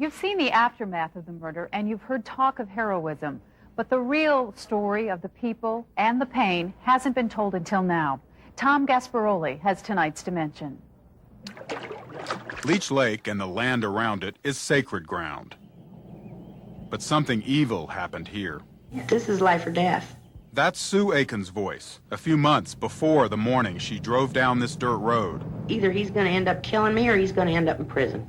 You've seen the aftermath of the murder, and you've heard talk of heroism. But the real story of the people and the pain hasn't been told until now. Tom Gasparoli has tonight's Dimension. Leech Lake and the land around it is sacred ground. But something evil happened here. This is life or death. That's Sue Aiken's voice, a few months before the morning she drove down this dirt road. Either he's going to end up killing me or he's going to end up in prison.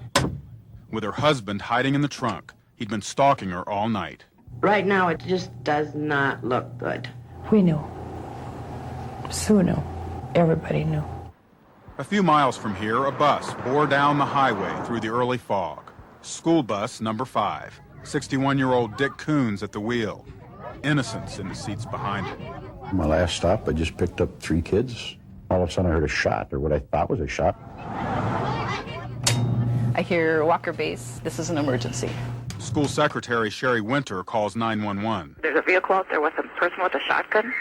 With her husband hiding in the trunk, he'd been stalking her all night. Right now, it just does not look good. We knew. Sue knew. Everybody knew. A few miles from here, a bus bore down the highway through the early fog. School bus number 5. 61-year-old Dick Coons at the wheel. Innocence in the seats behind him. My last stop, I just picked up 3 kids. All of a sudden I heard a shot, or what I thought was a shot. I hear Walker Base. This is an emergency. School Secretary Sherry Winter calls 911. There's a vehicle out there with a person with a shotgun.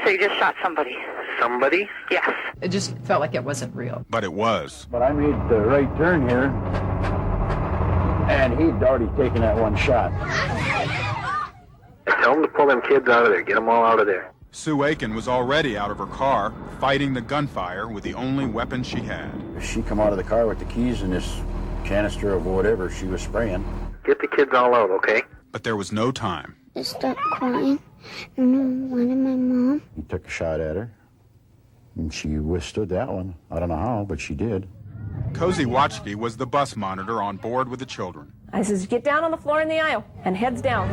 So you just shot somebody. Somebody? Yes. It just felt like it wasn't real. But it was. But I made the right turn here, and he'd already taken that one shot. Tell them to pull them kids out of there. Get them all out of there. Sue Aiken was already out of her car, fighting the gunfire with the only weapon she had. She come out of the car with the keys and this canister of whatever she was spraying. Get the kids all out, okay? But there was no time. I started crying, and I wanted my mom. He took a shot at her, and she withstood that one. I don't know how, but she did. Cozy Watchke was the bus monitor on board with the children. I says, get down on the floor in the aisle, and heads down.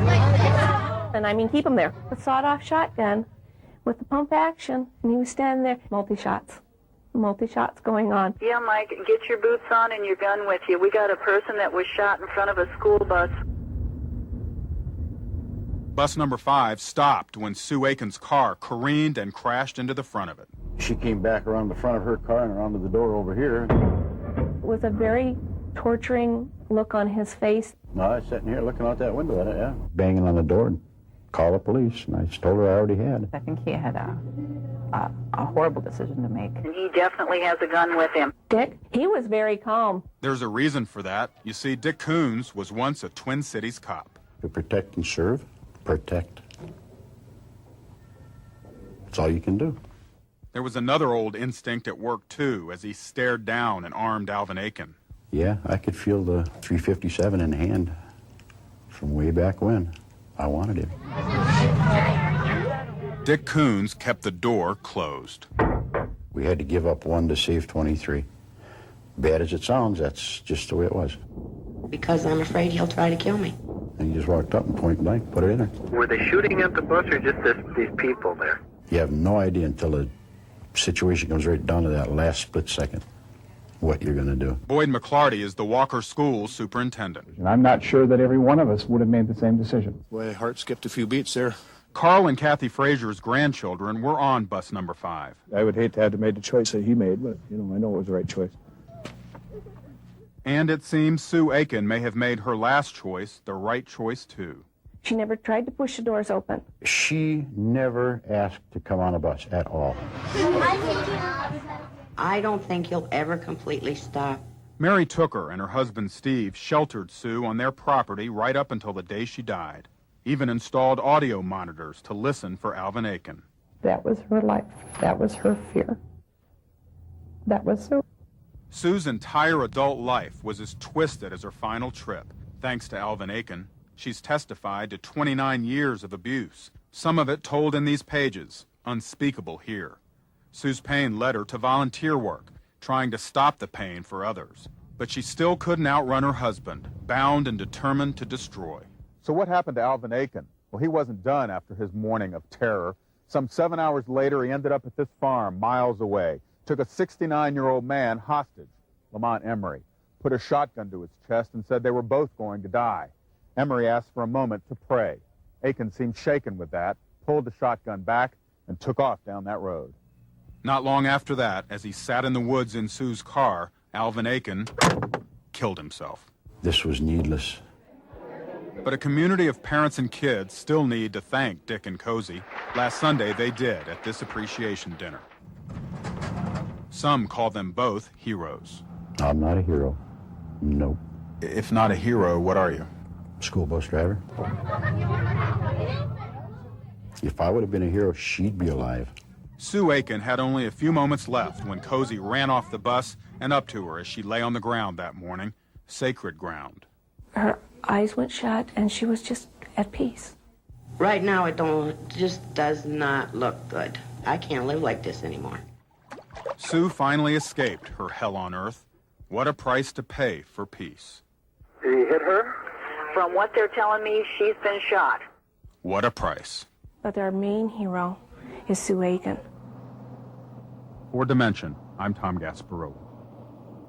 And I mean, keep them there. The sawed-off shotgun with the pump action, and he was standing there. Multi-shots going on. Yeah, Mike, get your boots on and your gun with you. We got a person that was shot in front of a school bus. Bus number 5 stopped when Sue Aiken's car careened and crashed into the front of it. She came back around the front of her car and around to the door over here. With a very torturing look on his face. No, I was sitting here looking out that window at it, yeah. Banging on the door and call the police, and I just told her I already had. I think he had a horrible decision to make. And he definitely has a gun with him. Dick, he was very calm. There's a reason for that. You see, Dick Coons was once a Twin Cities cop. To protect and serve, protect. That's all you can do. There was another old instinct at work, too, as he stared down and armed Alvin Aiken. Yeah, I could feel the .357 in hand from way back when. I wanted it. Dick Coons kept the door closed. We had to give up 1 to save 23. Bad as it sounds, that's just the way it was. Because I'm afraid he'll try to kill me. And he just walked up and point blank put it in there. Were they shooting at the bus or just these people there? You have no idea until the situation comes right down to that last split second what you're going to do. Boyd McClarty is the Walker School superintendent. And I'm not sure that every one of us would have made the same decision. My heart skipped a few beats there. Carl and Kathy Frazier's grandchildren were on bus number 5. I would hate to have to make the choice that he made, but, I know it was the right choice. And it seems Sue Aiken may have made her last choice the right choice, too. She never tried to push the doors open. She never asked to come on a bus at all. I don't think he'll ever completely stop. Mary Tooker and her husband Steve sheltered Sue on their property right up until the day she died. Even installed audio monitors to listen for Alvin Aiken. That was her life. That was her fear. That was Sue. Sue's entire adult life was as twisted as her final trip. Thanks to Alvin Aiken, she's testified to 29 years of abuse. Some of it told in these pages, unspeakable here. Sue's pain led her to volunteer work, trying to stop the pain for others. But she still couldn't outrun her husband, bound and determined to destroy. So what happened to Alvin Aiken? Well, he wasn't done after his morning of terror. Some 7 hours later, he ended up at this farm miles away, took a 69-year-old man hostage, Lamont Emery, put a shotgun to his chest and said they were both going to die. Emery asked for a moment to pray. Aiken seemed shaken with that, pulled the shotgun back, and took off down that road. Not long after that, as he sat in the woods in Sue's car, Alvin Aiken killed himself. This was needless. But a community of parents and kids still need to thank Dick and Cozy. Last Sunday, they did at this appreciation dinner. Some call them both heroes. I'm not a hero. Nope. If not a hero, what are you? School bus driver. If I would have been a hero, she'd be alive. Sue Aiken had only a few moments left when Cozy ran off the bus and up to her as she lay on the ground that morning, sacred ground. Her eyes went shut, and she was just at peace. Right now, it just does not look good. I can't live like this anymore. Sue finally escaped her hell on earth. What a price to pay for peace. Did he hit her? From what they're telling me, she's been shot. What a price. But our main hero is Sue Aiken. For Dimension, I'm Tom Gasparoli.